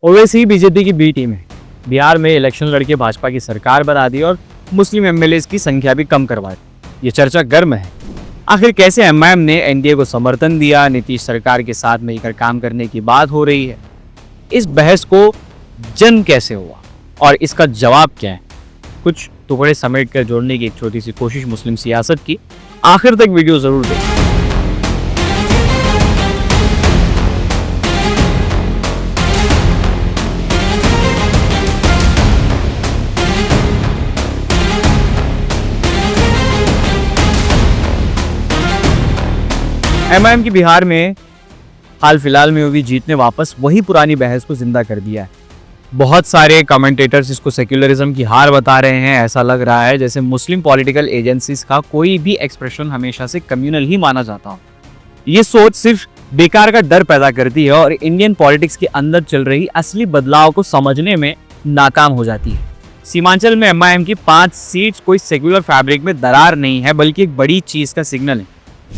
Owaisi BJP की B team है। बिहार में इलेक्शन लड़के भाजपा की सरकार बना दी और मुस्लिम एमएलए की संख्या भी कम करवा दी। ये चर्चा गर्म है। आखिर कैसे एमआईएम ने एनडीए को समर्थन दिया, नीतीश सरकार के साथ मिलकर काम करने की बात हो रही है। इस बहस को जन्म कैसे हुआ और इसका जवाब क्या है, कुछ टुकड़े समेट कर जोड़ने की एक छोटी सी कोशिश मुस्लिम सियासत की। आखिर तक वीडियो जरूर देखें। एमआईएम की बिहार में हाल फिलहाल में हुई जीत ने वापस वही पुरानी बहस को जिंदा कर दिया है। बहुत सारे कमेंटेटर्स इसको सेक्युलरिज्म की हार बता रहे हैं। ऐसा लग रहा है जैसे मुस्लिम पॉलिटिकल एजेंसीज का कोई भी एक्सप्रेशन हमेशा से कम्युनल ही माना जाता हो। ये सोच सिर्फ बेकार का डर पैदा करती है और इंडियन पॉलिटिक्स के अंदर चल रही असली बदलाव को समझने में नाकाम हो जाती है। सीमांचल में एमआईएम की 5 सीट्स कोई सेक्युलर फैब्रिक में दरार नहीं है, बल्कि एक बड़ी चीज का सिग्नल है।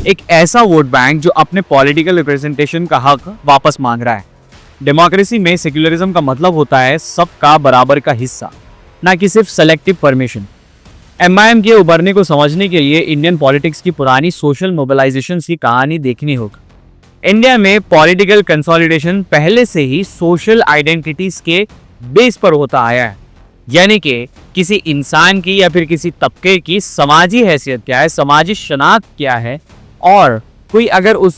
एक ऐसा वोट बैंक जो अपने पॉलिटिकल रिप्रेजेंटेशन का हक वापस मांग रहा है। डेमोक्रेसी में सेक्युलरिज्म का मतलब होता है सबका बराबर का हिस्सा, ना कि सिर्फ सेलेक्टिव परमिशन। एमआईएम के उभरने को समझने के लिए इंडियन पॉलिटिक्स की पुरानी सोशल मोबिलाइजेशन की कहानी देखनी होगी। इंडिया में पॉलिटिकल कंसोलिडेशन पहले से ही सोशल आइडेंटिटीज के बेस पर होता आया है, यानी कि किसी इंसान की या फिर किसी तबके की समाजी हैसियत क्या है, समाजी शनाख्त क्या है, और कोई अगर उस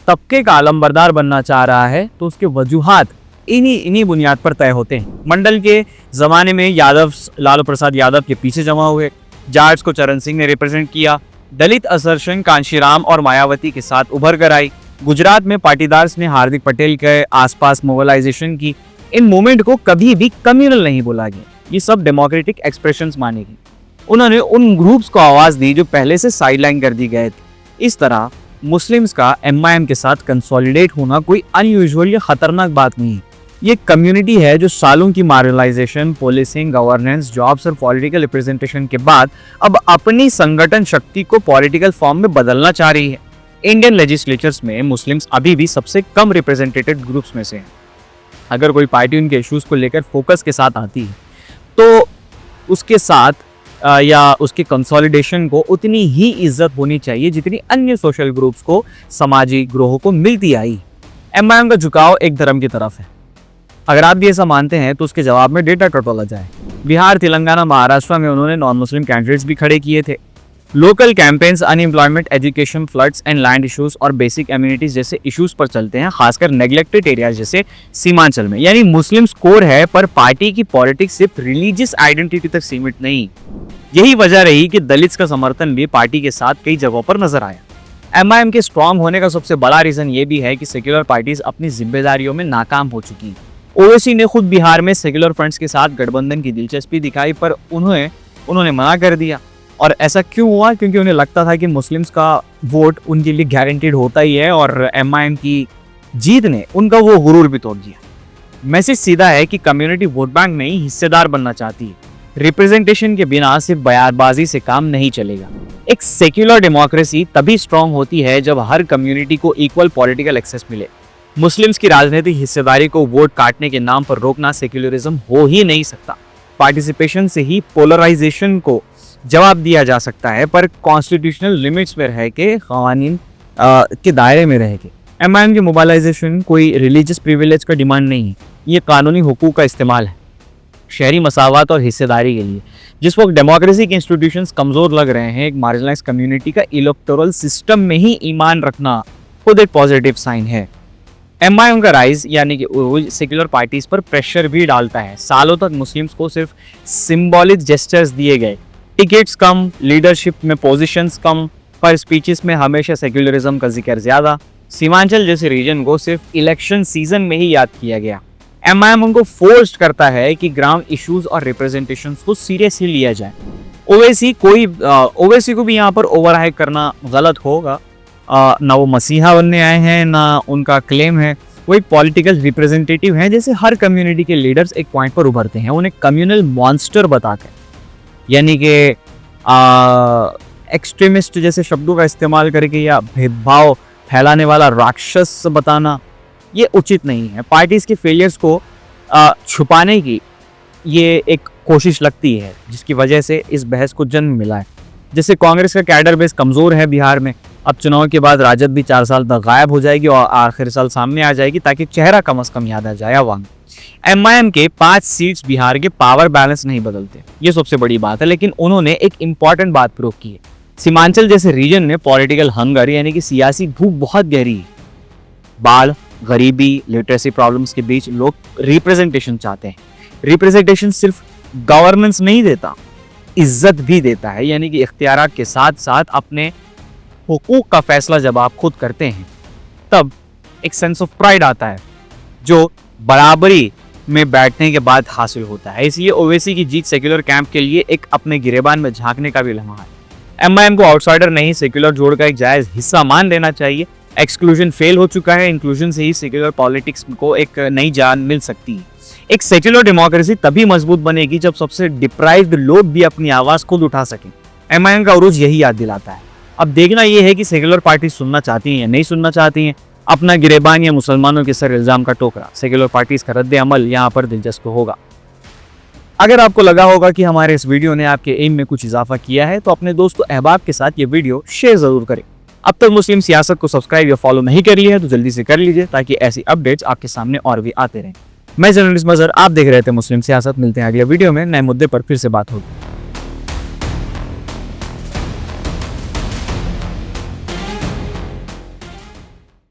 तबके का अलंबरदार बनना चाह रहा है तो उसके वजूहात इन्हीं बुनियाद पर तय होते हैं। मंडल के ज़माने में यादव लालू प्रसाद यादव के पीछे जमा हुए, जाट्स को चरण सिंह ने रिप्रेजेंट किया, दलित असर्शन कांशीराम और मायावती के साथ उभर कर आई। गुजरात में पाटीदार्स ने हार्दिक पटेल के आसपास मोबिलाइजेशन की। इन मूवमेंट को कभी भी कम्युनल नहीं बोला गया, ये सब डेमोक्रेटिक एक्सप्रेशंस मानेगी। उन्होंने उन ग्रुप्स को आवाज़ दी जो पहले से साइडलाइन कर दी गए थे। इस तरह मुस्लिम्स का एमआईएम के साथ कंसोलिडेट होना कोई अनयूजुअल या खतरनाक बात नहीं है। ये कम्युनिटी है जो सालों की मार्जिनलाइजेशन, पुलिसिंग, गवर्नेंस, जॉब्स और पॉलिटिकल रिप्रेजेंटेशन के बाद अब अपनी संगठन शक्ति को पॉलिटिकल फॉर्म में बदलना चाह रही है। इंडियन लेजिस्लेचर्स में मुस्लिम्स अभी भी सबसे कम रिप्रेजेंटेटेड ग्रुप्स में से हैं। अगर कोई पार्टी उनके इश्यूज को लेकर फोकस के साथ आती है तो उसके साथ या उसके कंसोलिडेशन को उतनी ही इज्जत होनी चाहिए जितनी अन्य सोशल ग्रुप्स को, सामाजिक ग्रोह को मिलती आई। एमआईएम का झुकाव एक धर्म की तरफ है। अगर आप भी ऐसा मानते हैं तो उसके जवाब में डेटा टटोला जाए। बिहार, तेलंगाना, महाराष्ट्र में उन्होंने नॉन मुस्लिम कैंडिडेट्स भी खड़े किए थे। Local campaigns unemployment, education, floods and land issues और बेसिक एम्यूनिटीज जैसे इश्यूज पर चलते हैं, खासकर नेग्लेक्टेड एरियाज जैसे सीमांचल में। यानी मुस्लिम स्कोर है, पर पार्टी की पॉलिटिक्स सिर्फ रिलीजियस आइडेंटिटी तक सीमित नहीं। यही वजह रही कि दलित्स का समर्थन भी पार्टी के साथ कई जगहों पर नजर आया। एमआईएम के स्ट्रांग होने का सबसे बड़ा रीजन ये भी है कि सेक्युलर पार्टीज अपनी जिम्मेदारियों में नाकाम हो चुकी है। ओवैसी ने खुद बिहार में सेक्युलर फ्रंट्स के साथ गठबंधन की दिलचस्पी दिखाई, पर उन्होंने मना कर दिया। और ऐसा क्यों हुआ? क्योंकि उन्हें लगता था कि मुस्लिम्स का वोट उनके लिए गारंटीड होता ही है, और एमआईएम की जीत ने उनका वो गुरूर भी तोड़ दिया। मैसेज सीधा है कि कम्युनिटी वोट बैंक नहीं, हिस्सेदार बनना चाहती है। रिप्रेजेंटेशन के बिना सिर्फ बयानबाजी से काम नहीं चलेगा। एक सेक्युलर डेमोक्रेसी तभी स्ट्रांग होती है जब हर कम्युनिटी को इक्वल पॉलिटिकल एक्सेस मिले। मुस्लिम्स की राजनीतिक हिस्सेदारी को वोट काटने के नाम पर रोकना सेक्युलरिज्म हो ही नहीं सकता। पार्टिसिपेशन से ही पोलराइजेशन को जवाब दिया जा सकता है, पर कॉन्स्टिट्यूशनल लिमिट्स में रह के, कानून के दायरे में रह के। एमआईएम की मोबिलाइजेशन कोई रिलीजियस प्रिविलेज का डिमांड नहीं है, ये कानूनी हुकूक का इस्तेमाल है शहरी मसावत और हिस्सेदारी के लिए। जिस वक्त डेमोक्रेसी के इंस्टीट्यूशंस कमज़ोर लग रहे हैं, एक मार्जिनलाइज कम्युनिटी का इलेक्टोरल सिस्टम में ही ईमान रखना खुद एक पॉजिटिव साइन है। एमआईएम का राइज यानी कि सेक्युलर पार्टीज पर प्रेशर भी डालता है। सालों तक मुस्लिम्स को सिर्फ सिंबॉलिक जेस्चर्स दिए गए, टिकट्स कम, लीडरशिप में पोजीशंस कम, पर स्पीचेस में हमेशा सेक्युलरिज्म का जिक्र ज़्यादा। सीमांचल जैसे रीजन को सिर्फ इलेक्शन सीजन में ही याद किया गया। एमआईएम उनको फोर्स करता है कि ग्राउंड इश्यूज और रिप्रेजेंटेशंस को सीरियसली लिया जाए। ओवैसी को भी यहाँ पर ओवरहाइप करना गलत होगा। ना वो मसीहा बनने आए हैं, ना उनका क्लेम है। वो एक पॉलिटिकल रिप्रेजेंटेटिव हैं। जैसे हर कम्युनिटी के लीडर्स एक पॉइंट पर उभरते हैं, उन्हें कम्युनल मॉन्स्टर बताते हैं, यानी कि एक्सट्रीमिस्ट जैसे शब्दों का इस्तेमाल करके या भेदभाव फैलाने वाला राक्षस बताना ये उचित नहीं है। पार्टीज के फेलियर्स को छुपाने की ये एक कोशिश लगती है, जिसकी वजह से इस बहस को जन्म मिला है। जैसे कांग्रेस का कैडर बेस कमजोर है बिहार में, अब चुनाव के बाद राजद भी 4 साल तक गायब हो जाएगी और आखिर साल सामने आ जाएगी, ताकि चेहरा कम से कम याद आ जाए अवाम। एमआईएम के 5 सीट्स बिहार के पावर बैलेंस नहीं बदलते, ये सबसे बड़ी बात है, लेकिन उन्होंने एक इंपॉर्टेंट बात प्रूव की है। सीमांचल जैसे रीजन में पॉलिटिकल हंगर यानी कि सियासी भूख बहुत गहरी है। बाढ़, गरीबी, लिटरेसी प्रॉब्लम्स के बीच लोग रिप्रेजेंटेशन चाहते हैं। रिप्रेजेंटेशन सिर्फ गवर्नेंस नहीं देता, इज्जत भी देता है, यानी कि इख्तियारात के साथ साथ अपने हुकूक का फैसला जब आप खुद करते हैं तब एक सेंस ऑफ प्राइड आता है, जो बराबरी में बैठने के बाद हासिल होता है। इसलिए ओवैसी की जीत सेक्युलर कैंप के लिए एक अपने गिरेबान में झांकने का भी लम्हा है। एमआईएम को आउटसाइडर नहीं, सेक्युलर जोड़ का एक जायज हिस्सा मान लेना चाहिए। एक्सक्लूजन फेल हो चुका है, इंक्लूजन से ही सेक्युलर पॉलिटिक्स को एक नई जान मिल सकती है। एक सेक्युलर डेमोक्रेसी तभी मजबूत बनेगी जब सबसे डिप्राइव्ड लोग भी अपनी आवाज खुद उठा सकें। एमआईएम का उरूज यही याद दिलाता है। अब देखना यह है कि सेक्युलर पार्टी सुनना चाहती हैं या नहीं सुनना चाहती हैं। अपना गिरेबान या मुसलमानों के सर इल्जाम का टोकरा, सेक्युलर पार्टीज का रद्द अमल यहाँ पर दिलचस्प होगा। अगर आपको लगा होगा कि हमारे इस वीडियो ने आपके एम में कुछ इजाफा किया है, तो अपने दोस्तों अहबाब के साथ ये वीडियो शेयर जरूर करें। अब तक मुस्लिम सियासत को सब्सक्राइब या फॉलो नहीं कर लिया है तो जल्दी से कर लीजिए, ताकि ऐसी अपडेट्स आपके सामने और भी आते रहें। मैं जर्नलिस्ट मजहर, आप देख रहे थे मुस्लिम सियासत। मिलते हैं अगले वीडियो में नए मुद्दे पर, फिर से बात होगी।